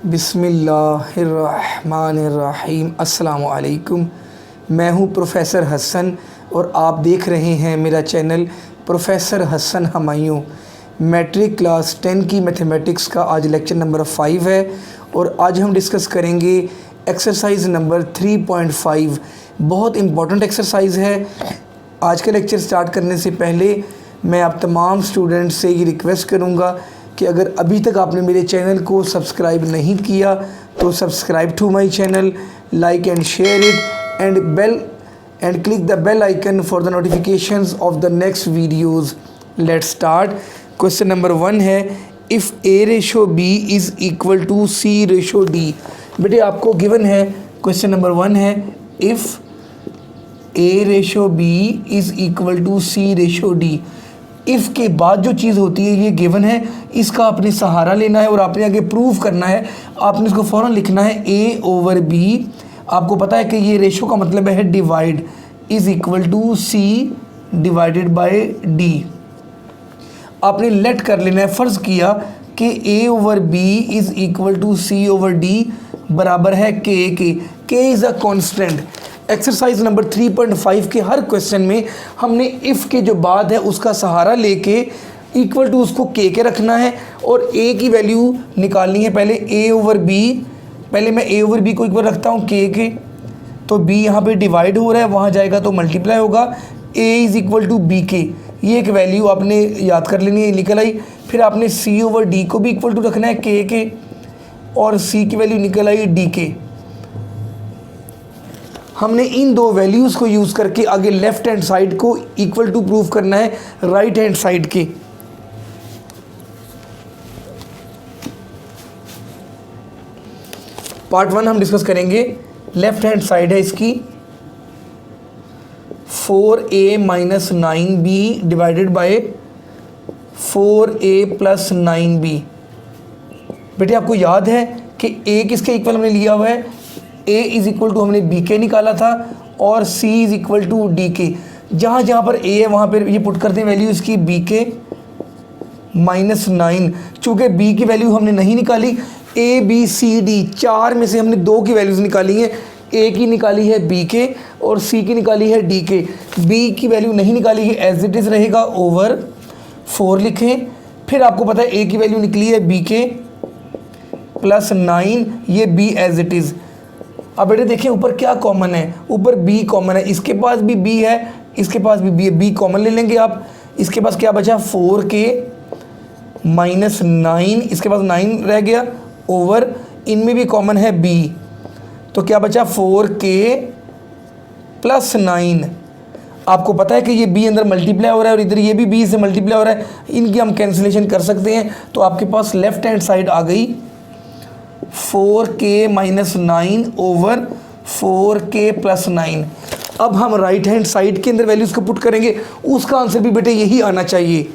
बिस्मिल्लाहिर्रहमानिर्रहीम। अस्सलामु अलैकुम। मैं हूं प्रोफ़ेसर हसन और आप देख रहे हैं मेरा channel professor Hasan Humayun. Matric class 10 की मैथमेटिक्स का आज लेक्चर नंबर 5 है और आज हम डिस्कस करेंगे एक्सरसाइज नंबर 3.5। बहुत इम्पॉर्टेंट एक्सरसाइज है। आज का लेक्चर स्टार्ट करने से पहले मैं आप तमाम स्टूडेंट्स से ये रिक्वेस्ट करूँगा कि अगर अभी तक आपने मेरे चैनल को सब्सक्राइब नहीं किया तो subscribe to my channel, like and share it and click the bell icon for the notifications of the next videos. Let's start. Question number 1 है, if A ratio B is equal to C ratio D. बेटे आपको given है, question number 1 है, if A ratio B is equal to C ratio D. If के बाद जो चीज़ होती है ये गिवन है, इसका आपने सहारा लेना है और आपने आगे प्रूव करना है। आपने इसको फ़ौरन लिखना है ए ओवर बी। आपको पता है कि ये रेशो का मतलब है divide, is equal to C divided by D. आपने लेट कर लेना है, फ़र्ज़ किया कि A over B is equal to C over D बराबर है K is a constant. Exercise number 3.5 के हर क्वेश्चन में हमने इफ़ के जो बाद है उसका सहारा लेके इक्वल टू उसको के रखना है और ए की वैल्यू निकालनी है। पहले ए ओवर बी, पहले मैं ए ओवर बी को इक्वल रखता हूँ के, तो बी यहाँ पे डिवाइड हो रहा है, वहाँ जाएगा तो मल्टीप्लाई होगा। A is equal to B K, ये एक वैल्यू आपने याद कर लेनी है, निकल आई। फिर आपने सी ओवर डी को भी इक्वल टू रखना है के और सी की वैल्यू निकल आई डी के। हमने इन दो वैल्यूज़ को यूज़ करके आगे लेफ़्ट हैंड साइड को इक्वल टू प्रूव करना है राइट हैंड साइड के। पार्ट 1 हम डिस्कस करेंगे। लेफ़्ट हैंड साइड है इसकी 4a minus 9b divided by 4a plus 9b। बेटे आपको याद है कि a किसके इक्वल हमने लिया हुआ है, a इज़ इक्वल टू हमने बी के निकाला था और c is equal to D K. जहाँ जहाँ पर a है वहाँ पर ये पुट करते हैं वैल्यू इसकी बी के माइनस 9। चूँकि b की वैल्यू हमने नहीं निकाली, a b c d चार में से हमने 2 की वैल्यूज़ निकाली हैं। a की निकाली है b के और c की निकाली है d के। b की वैल्यू नहीं निकाली है, एज इट इज़ रहेगा, ओवर 4 लिखें। फिर आपको पता है a की वैल्यू निकली है b के प्लस 9, ये b एज इट इज़। अब बेटे देखिए ऊपर क्या कॉमन है, ऊपर b कॉमन है, इसके पास भी b है, इसके पास भी b है, b कॉमन ले लेंगे आप। इसके पास क्या बचा, 4k माइनस 9, इसके पास 9 रह गया, ओवर इनमें भी कॉमन है b, तो क्या बचा 4k प्लस 9। आपको पता है कि ये b अंदर मल्टीप्लाई हो रहा है और इधर ये भी b से मल्टीप्लाई हो रहा है, इनकी हम कैंसिलेशन कर सकते हैं। तो आपके पास लेफ्ट हैंड साइड आ गई 4k minus 9 over 4k plus 9। अब हम राइट हैंड साइड के अंदर वैल्यूज़ को पुट करेंगे, उसका आंसर भी बेटे यही आना चाहिए।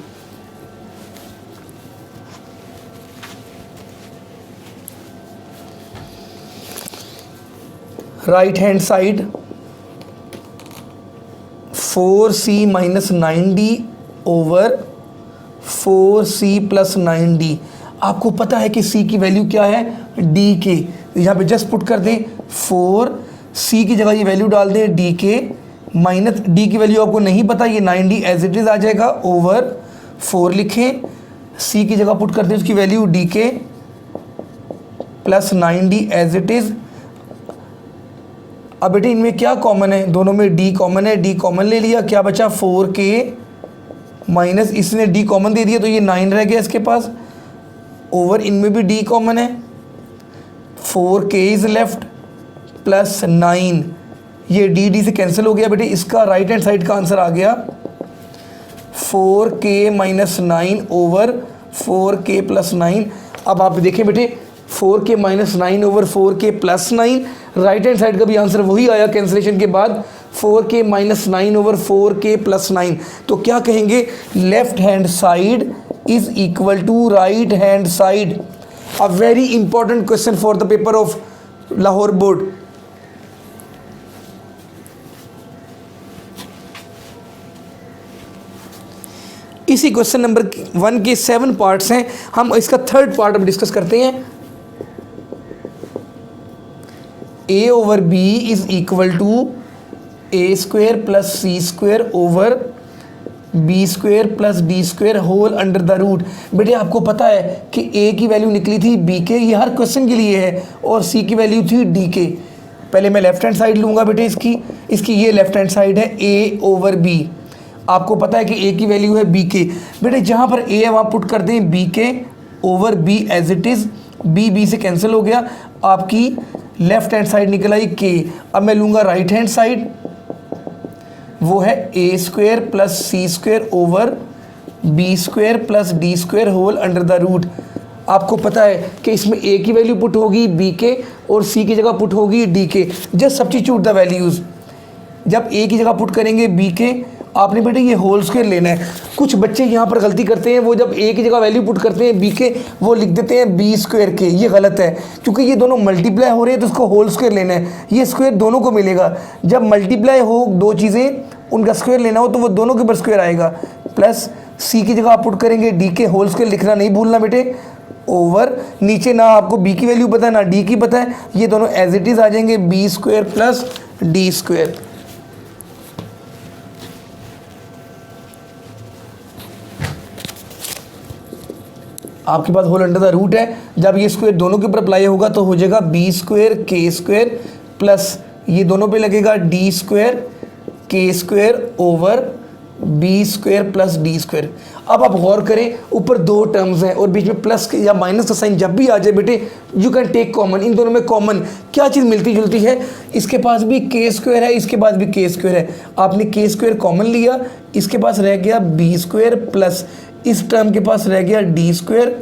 Right hand side 4c minus 9d over 4c plus 9d। आपको पता है कि c की वैल्यू क्या है, d के, यहाँ पे जस्ट पुट कर दें 4c की जगह ये वैल्यू डाल दें d के माइनस d की वैल्यू आपको नहीं पता, ये 9d एज इट इज़ आ जाएगा, ओवर 4 लिखें। c की जगह पुट कर दें उसकी value d K plus 9d as it is. अब बेटे इनमें क्या कॉमन है, दोनों में d कॉमन है, d कॉमन ले लिया, क्या बचा 4k माइनस, इसने d कॉमन दे दिया तो ये 9 रह गया इसके पास, ओवर इनमें भी d कॉमन है, 4k इज़ लेफ्ट प्लस 9, ये d से कैंसिल हो गया। बेटे इसका राइट हैंड साइड का आंसर आ गया 4k minus 9 over 4k plus 9। अब आप देखें बेटे 4k minus 9 over 4k plus 9, right hand side का भी आंसर वही आया कैंसिलेशन के बाद, 4k minus 9 over 4k plus 9। तो क्या कहेंगे, left hand side is equal to right hand side. A very important question for the paper of Lahore board. इसी क्वेश्चन नंबर 1 के 7 पार्ट्स हैं, हम इसका थर्ड पार्ट अब डिस्कस करते हैं। A over B is equal to A square plus C square over B square plus D square whole under the root. बेटे आपको पता है कि ए की वैल्यू निकली थी बी के, ये हर क्वेश्चन के लिए है, और सी की वैल्यू थी डी के। पहले मैं लेफ्ट हैंड साइड लूँगा बेटे, इसकी ये लेफ्ट हैंड साइड है ए ओवर बी। आपको पता है कि ए की वैल्यू है बी के। बेटे जहाँ पर ए है वहाँ पुट कर दें b k over b as it is, b से कैंसिल हो गया, आपकी लेफ्ट हैंड साइड निकल आई के। अब मैं लूँगा राइट हैंड साइड, वो है A square plus C square over B square plus D square whole under the root. आपको पता है कि इसमें ए की वैल्यू पुट होगी बी के और सी की जगह पुट होगी डी के। Just substitute the values. जब ए की जगह पुट करेंगे बी के, आपने बेटे ये होल स्क्वायर लेना है। कुछ बच्चे यहाँ पर गलती करते हैं, वो जब ए की जगह वैल्यू पुट करते हैं बी के, वो लिख देते हैं बी स्क्वायर के। ये गलत है, क्योंकि ये दोनों मल्टीप्लाई हो रहे हैं तो उसको होल स्क्वायर लेना है। ये स्क्वायर दोनों को मिलेगा। जब मल्टीप्लाई हो दो चीज़ें, उनका स्क्वायर लेना हो तो वो दोनों के ऊपर स्क्वायर आएगा। प्लस सी की जगह आप पुट करेंगे डी के, होल स्क्वायर लिखना नहीं भूलना बेटे, ओवर नीचे ना आपको बी की वैल्यू पता है ना डी की पता है, ये दोनों एज इट इज़ आ जाएंगे b square plus D square. आपके पास होल अंडर द रूट है। जब ये स्क्वायर दोनों के ऊपर अप्लाई होगा तो हो जाएगा b square k square plus ये दोनों पे लगेगा d square k square over B square plus D square. अब आप गौर करें, ऊपर दो टर्म्स हैं और बीच में प्लस या माइनस का साइन जब भी आ जाए बेटे, यू कैन टेक कॉमन। इन दोनों में कॉमन क्या चीज़ मिलती जुलती है? इसके पास भी के स्क्वायर है, इसके पास भी के स्क्वायर है। आपने के स्क्वायर कॉमन लिया, इसके पास रह गया बी स्क्वायर प्लस इस टर्म के पास रह गया डी स्क्वायर,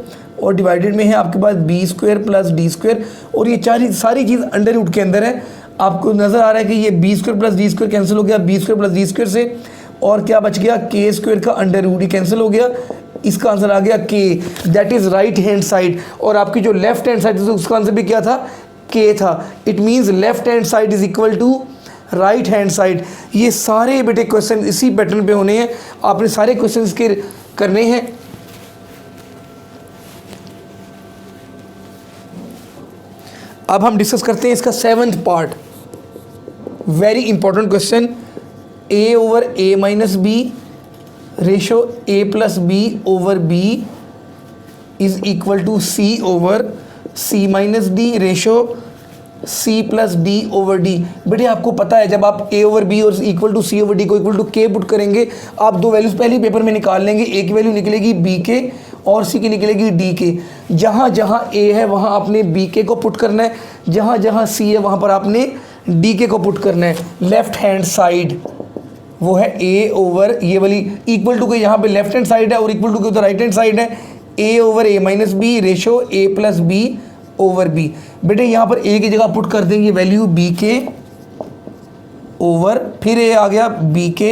और डिवाइडेड में है आपके पास B square plus D square, और ये सारी चीज़ अंडर रूट के अंदर है। आपको नज़र आ रहा है कि ये b square plus D square cancel हो गया b square plus D square से, और क्या बच गया के स्क्वायर का अंडर रूट ही कैंसिल हो गया। इसका आंसर आ गया के, that is right hand side. और आपकी जो लेफ्ट हैंड साइड थी उसका आंसर भी क्या था? के था। It means left hand side is equal to right hand side. ये सारे बेटे क्वेश्चन इसी पैटर्न पे होने हैं, आपने सारे क्वेश्चन इसके करने हैं। अब हम डिस्कस करते हैं इसका 7th part, very important question. A over A minus B ratio A plus B over B is equal to C over C minus D ratio C plus D over d. बेटे आपको पता है जब आप a over b और equal to C over d को equal to k put करेंगे, आप दो वैल्यूज़ पहले ही पेपर में निकाल लेंगे। ए की वैल्यू निकलेगी बी के और सी की निकलेगी डी के। जहाँ जहाँ ए है वहाँ आपने बी के को पुट करना है, जहाँ जहाँ सी है वहाँ पर आपने डी के को पुट करना है। लेफ्ट हैंड साइड वो है ए ओवर, ये वाली इक्वल टू के यहाँ पे लेफ्ट हैंड साइड है और इक्वल टू के उधर राइट हैंड साइड है। A over A minus B ratio A plus B over B. बेटे यहाँ पर ए की जगह पुट कर देंगे वैल्यू बी के ओवर, फिर ए आ गया बी के,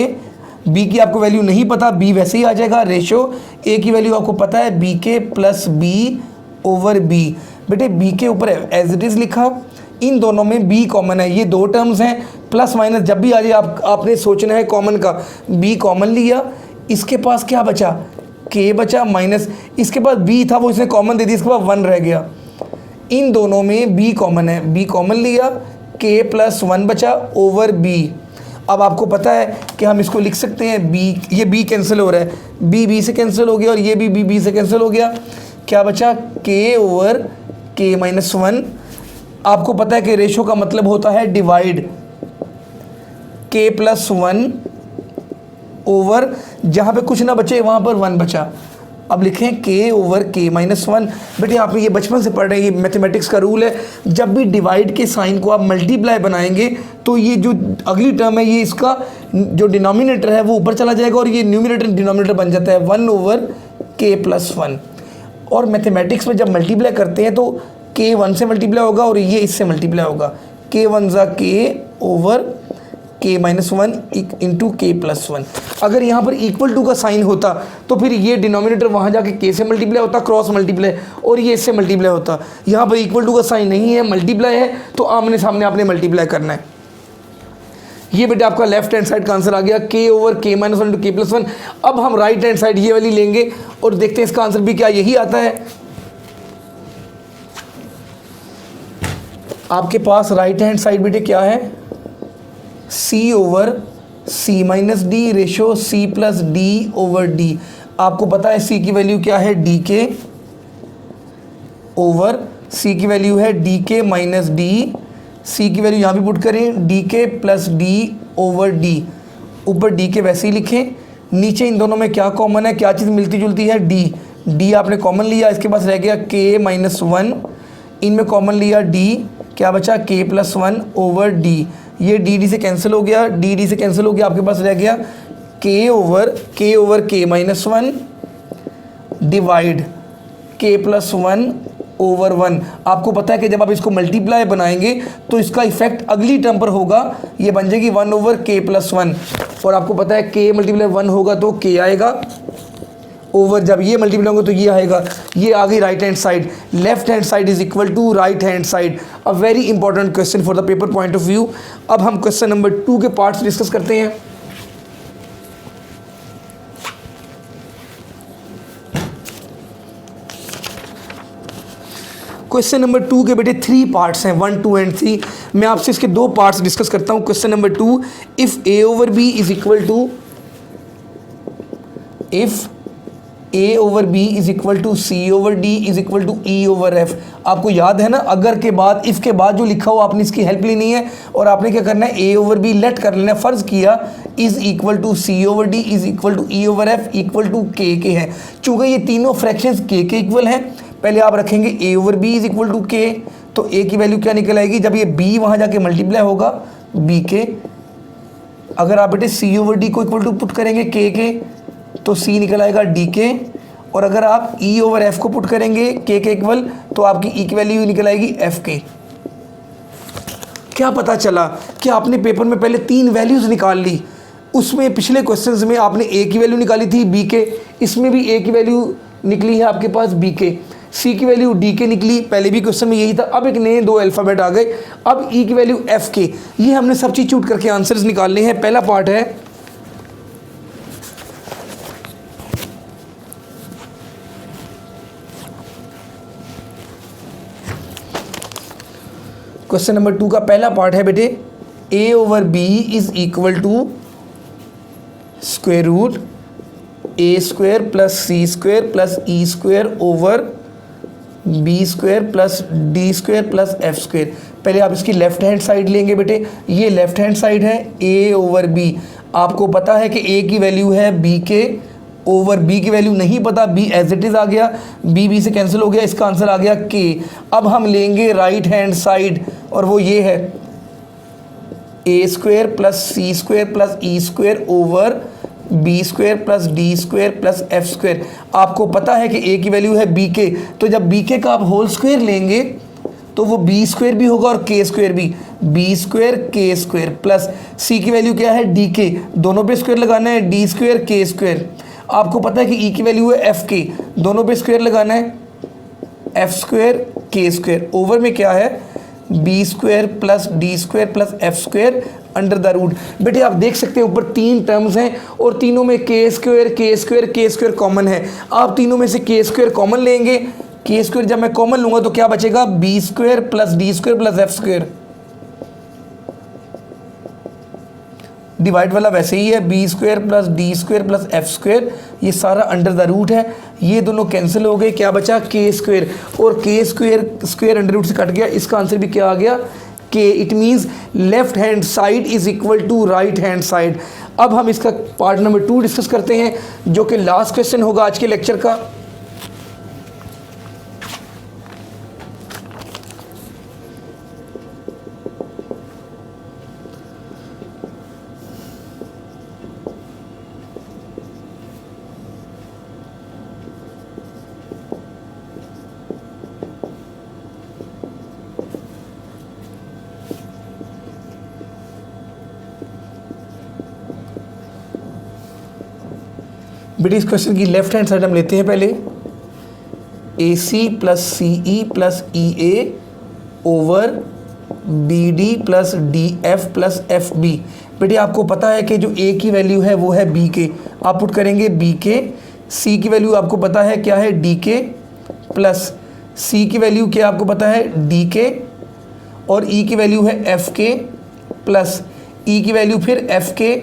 बी की आपको वैल्यू नहीं पता, बी वैसे ही आ जाएगा, रेशो ए की वैल्यू आपको पता है बी के प्लस बी ओवर बी। बेटे बी के ऊपर एज इट इज़ लिखा, इन दोनों में बी कॉमन है, ये दो टर्म्स हैं, प्लस माइनस जब भी आ जाए आपने सोचना है कॉमन का। बी कॉमन लिया, इसके पास क्या बचा? के बचा, माइनस इसके पास बी था वो इसने कॉमन दे दिया, इसके पास 1 रह गया। इन दोनों में बी कॉमन है, बी कॉमन लिया, के प्लस 1 बचा ओवर बी। अब आपको पता है कि हम इसको लिख सकते हैं बी, ये बी कैंसिल हो रहा है, बी से कैंसिल हो गया और ये बी से कैंसिल हो गया। क्या बचा? के ओवर के माइनस 1। आपको पता है कि रेशो का मतलब होता है डिवाइड, के प्लस 1 ओवर जहाँ पे कुछ ना बचे वहाँ पर 1 बचा। अब लिखें के ओवर के माइनस 1। बेटे आप ये बचपन से पढ़ रहे हैं, ये मैथमेटिक्स का रूल है, जब भी डिवाइड के साइन को आप मल्टीप्लाई बनाएंगे तो ये जो अगली टर्म है ये इसका जो डिनोमिनेटर है वो ऊपर चला जाएगा और ये न्यूमिनेटर डिनोमिनेटर बन जाता है 1 ओवर के प्लस 1। और मैथमेटिक्स में जब मल्टीप्लाई करते हैं तो के 1 से मल्टीप्लाई होगा और ये इससे मल्टीप्लाई होगा, के 1 ज़ा के ओवर के माइनस 1 इंटू के प्लस 1। अगर यहाँ पर इक्वल टू का साइन होता तो फिर ये डिनोमिनेटर वहाँ जाके के से मल्टीप्लाई होता, क्रॉस मल्टीप्लाई, और ये इससे मल्टीप्लाई होता। यहाँ पर इक्वल टू का साइन नहीं है, मल्टीप्लाई है, तो आमने सामने आपने मल्टीप्लाई करना है। ये बेटा आपका लेफ्ट हैंड साइड का आंसर आ गया, के ओवर के माइनस 1 इंटू के प्लस 1। अब हम राइट हैंड साइड ये वाली लेंगे और देखते हैं इसका आंसर भी क्या यही आता है। आपके पास राइट हैंड साइड बेटे क्या है, सी ओवर सी माइनस डी रेशो सी प्लस डी ओवर डी। आपको पता है सी की वैल्यू क्या है, डी के ओवर सी की वैल्यू है डी के माइनस डी। सी की वैल्यू यहाँ भी पुट करें, डी के प्लस डी ओवर डी। ऊपर डी के वैसे ही लिखें, नीचे इन दोनों में क्या कॉमन है, क्या चीज़ मिलती जुलती है, डी। डी आपने कॉमन लिया, इसके पास रह गया के माइनस वन, इनमें कॉमन लिया डी, क्या बचा के प्लस वन ओवर डी। ये डी डी से कैंसिल हो गया, डी डी से कैंसिल हो गया, आपके पास रह गया के ओवर के माइनस वन डिवाइड के प्लस वन ओवर वन। आपको पता है कि जब आप इसको मल्टीप्लाई बनाएंगे तो इसका इफेक्ट अगली टर्म पर होगा, ये बन जाएगी वन ओवर के प्लस वन। और आपको पता है के मल्टीप्लाई वन होगा तो के आएगा, ओवर जब ये मल्टीप्लाई होगा तो ये आएगा। ये आ गई right hand side. Left hand side is equal to right hand side. A very important question for the paper point of view. अब हम क्वेश्चन नंबर 2 के पार्ट्स डिस्कस करते हैं। क्वेश्चन नंबर 2 के बेटे 3 पार्ट्स हैं, 1, 2 एंड 3। मैं आपसे इसके 2 पार्ट्स डिस्कस करता हूं। Question number 2, if a over B is equal to, if a over B is equal to C over d is equal to e over f. आपको याद है ना, अगर के बाद इफ के बाद जो लिखा हो आपने इसकी हेल्प लेनी है और आपने क्या करना है, ए ओवर बी लेट कर लेना है। फर्ज किया is equal to C over d is equal to e over f equal to k है। चूंकि ये तीनों फ्रैक्शंस के इक्वल हैं, पहले आप रखेंगे A over B is equal to K, तो ए की वैल्यू क्या निकल आएगी, जब ये बी वहाँ जाके मल्टीप्लाई होगा बी के। अगर आप बेटे सी ओवर डी को इक्वल टू पुट करेंगे के तो सी निकल आएगा डी के। और अगर आप ई ओवर एफ को पुट करेंगे के इक्वल तो आपकी ई की वैल्यू निकल आएगी एफ के। क्या पता चला कि आपने पेपर में पहले 3 वैल्यूज निकाल ली। उसमें पिछले क्वेश्चंस में आपने ए की वैल्यू निकाली थी बी के, इसमें भी ए की वैल्यू निकली है आपके पास बी के, सी की वैल्यू डी के निकली, पहले भी क्वेश्चन में यही था। अब एक नए 2 अल्फ़ाबेट आ गए, अब ई की वैल्यू एफ के। ये हमने सब्स्टिट्यूट करके आंसर्स निकालने हैं। पहला पार्ट है क्वेश्चन नंबर 2 का पहला पार्ट है बेटे, A over B is equal to square root A square plus C square plus E square over B square plus D square plus F square. पहले आप इसकी लेफ्ट हैंड साइड लेंगे बेटे, ये लेफ्ट हैंड साइड है A over B. आपको पता है कि ए की वैल्यू है बी के ओवर बी की वैल्यू नहीं पता, बी एज इट इज़ आ गया, बी से कैंसिल हो गया, इसका आंसर आ गया के। अब हम लेंगे राइट हैंड साइड और वो ये है A square plus C square plus E square over B square plus D square plus F square. आपको पता है कि ए की वैल्यू है बी के, तो जब बी के का आप होल स्क्वायर लेंगे तो वो बी स्क्वायर भी होगा और के स्क्वायर भी, B square k square plus सी की वैल्यू क्या है डी के, दोनों पे स्क्वायर लगाना है, डी स्क्वायर के स्क्वायर। आपको पता है कि ई की वैल्यू है एफ के, दोनों पे स्क्वायर लगाना है, f square k square over में क्या है b square plus D square plus F square under the root. बेटे आप देख सकते हैं ऊपर 3 टर्म्स हैं और तीनों में के स्क्वायर कॉमन है। आप तीनों में से के स्क्वायर कॉमन लेंगे, के स्क्वायर जब मैं कॉमन लूंगा तो क्या बचेगा b square plus D square plus F square. Divide वाला वैसे ही है, b square plus D square plus F square, ये सारा अंडर द रूट है, ये दोनों कैंसिल हो गए, क्या बचा के स्क्वायर, और के स्क्वायर अंडर रूट से कट गया, इसका आंसर भी क्या आ गया k. It means left hand side is equal to right hand side. अब हम इसका पार्ट नंबर 2 डिस्कस करते हैं जो कि लास्ट क्वेश्चन होगा आज के लेक्चर का। बेटे इस क्वेश्चन की लेफ्ट हैंड साइड हम लेते हैं पहले, A C plus C E plus E A over B D plus D F plus F B. बेटे आपको पता है कि जो ए की वैल्यू है वो है बी के, आप पुट करेंगे बी के, सी की वैल्यू आपको पता है क्या है डी के, प्लस सी की वैल्यू क्या आपको पता है डी के, और ई की वैल्यू है एफ के प्लस ई की वैल्यू फिर एफ के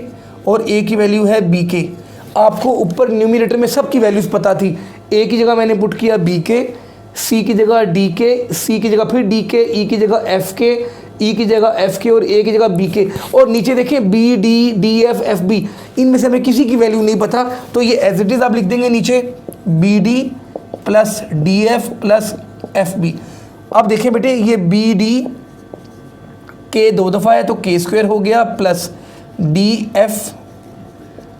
और ए की वैल्यू है बी के। आपको ऊपर न्यूमरेटर में सबकी वैल्यूज़ पता थी। ए की जगह मैंने पुट किया बी के, सी की जगह डी के, सी की जगह फिर डी के, ई की जगह एफ के, ई की जगह एफ के और ए की जगह बी के। और नीचे देखें b d d f f b, इनमें से हमें किसी की वैल्यू नहीं पता, तो ये एज इट इज़ आप लिख देंगे नीचे b D plus D F plus F b. अब देखें बेटे ये बी डी के 2 दफ़ा है तो के स्क्वायर हो गया प्लस डी एफ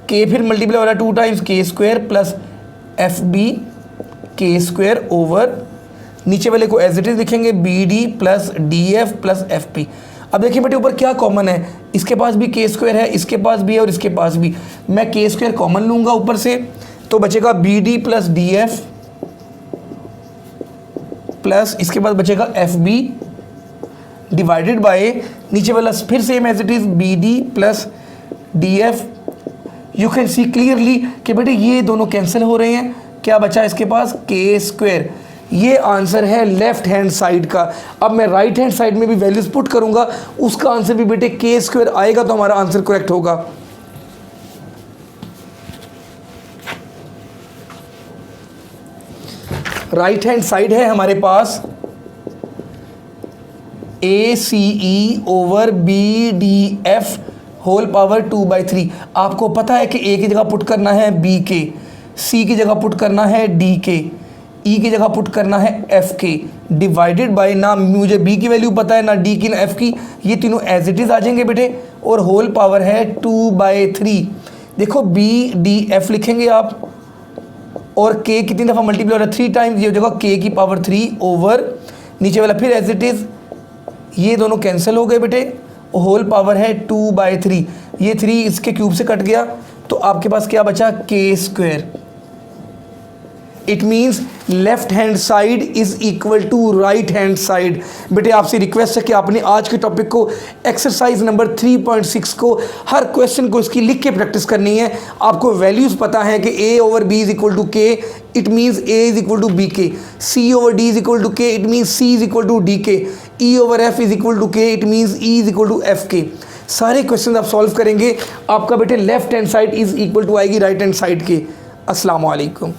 के फिर मल्टीप्लाई हो रहा है 2 times k square plus F b k square over नीचे वाले को एज इट इज लिखेंगे b D plus D F plus f p. अब देखिए बेटे ऊपर क्या कॉमन है, इसके पास भी के स्क्वायर है, इसके पास भी है और इसके पास भी। मैं के स्क्वायर कॉमन लूँगा ऊपर से तो बचेगा b D plus D F plus इसके बाद बचेगा एफ बी डिवाइडेड बाय नीचे वाला फिर same as it is b D plus D f. You can see clearly कि बेटे ये दोनों कैंसिल हो रहे हैं, क्या बचा इसके पास के स्क्वायर। ये आंसर है लेफ्ट हैंड साइड का। अब मैं राइट हैंड साइड में भी वैल्यूज पुट करूंगा, उसका आंसर भी बेटे के स्क्वायर आएगा तो हमारा आंसर करेक्ट होगा। राइट हैंड साइड है हमारे पास A C E over B D F whole power 2/3। आपको पता है कि ए की जगह पुट करना है बी के, सी की जगह पुट करना है डी के, ई की जगह पुट करना है एफ के डिवाइडेड बाय, ना मुझे बी की वैल्यू पता है ना डी की ना एफ की, ये तीनों एज इट इज़ आ जाएंगे बेटे और होल पावर है 2/3। देखो बी डी एफ लिखेंगे आप और के कितनी दफ़ा मल्टीप्लाई हो रहा है 3 टाइम्स, ये हो जाएगा के की पावर 3 ओवर नीचे वाला फिर एज इट इज़, ये दोनों कैंसिल हो गए बेटे, होल पावर है 2/3। ये 3 इसके क्यूब से कट गया तो आपके पास क्या बचा k square. It means left hand side is equal to right hand side. बेटे आपसे रिक्वेस्ट है कि आपने आज के टॉपिक को एक्सरसाइज नंबर 3.6 को हर क्वेश्चन को इसकी लिख के प्रैक्टिस करनी है। आपको वैल्यूज़ पता है कि a over b is equal to K, it means a is equal to B K, c over d is equal to K, it means c is equal to D K, e over f is equal to K, it means e is equal to f K. सारे question आप solve करेंगे, आपका बेटे left hand side is equal to आएगी right hand side के। अस्सलाम वालेकुम।